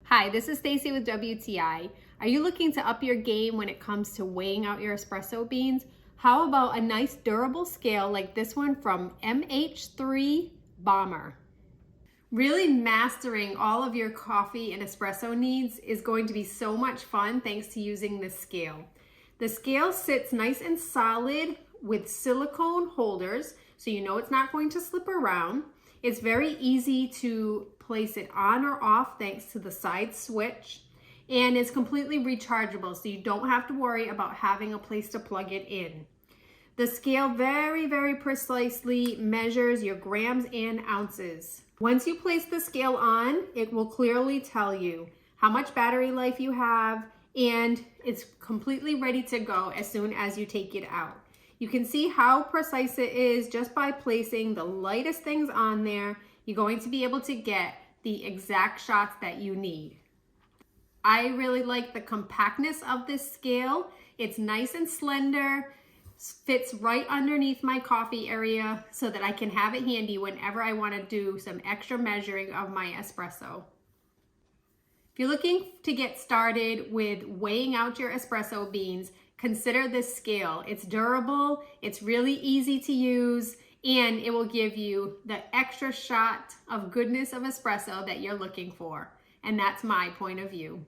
Hi, this is Stacy with WTI. Are you looking to up your game when it comes to weighing out your espresso beans? How about a nice durable scale like this one from MH Bomber? Really mastering all of your coffee and espresso needs is going to be so much fun thanks to using this scale. The scale sits nice and solid with silicone holders, so you know it's not going to slip around. It's very easy to place it on or off thanks to the side switch, and it's completely rechargeable, so you don't have to worry about having a place to plug it in. The scale very precisely measures your grams and ounces. Once you place the scale on, it will clearly tell you how much battery life you have, and it's completely ready to go as soon as you take it out. You can see how precise it is just by placing the lightest things on there. You're going to be able to get the exact shots that you need. I really like the compactness of this scale. It's nice and slender, fits right underneath my coffee area so that I can have it handy whenever I want to do some extra measuring of my espresso. If you're looking to get started with weighing out your espresso beans, consider this scale. It's durable, it's really easy to use, and it will give you the extra shot of goodness of espresso that you're looking for. And that's my point of view.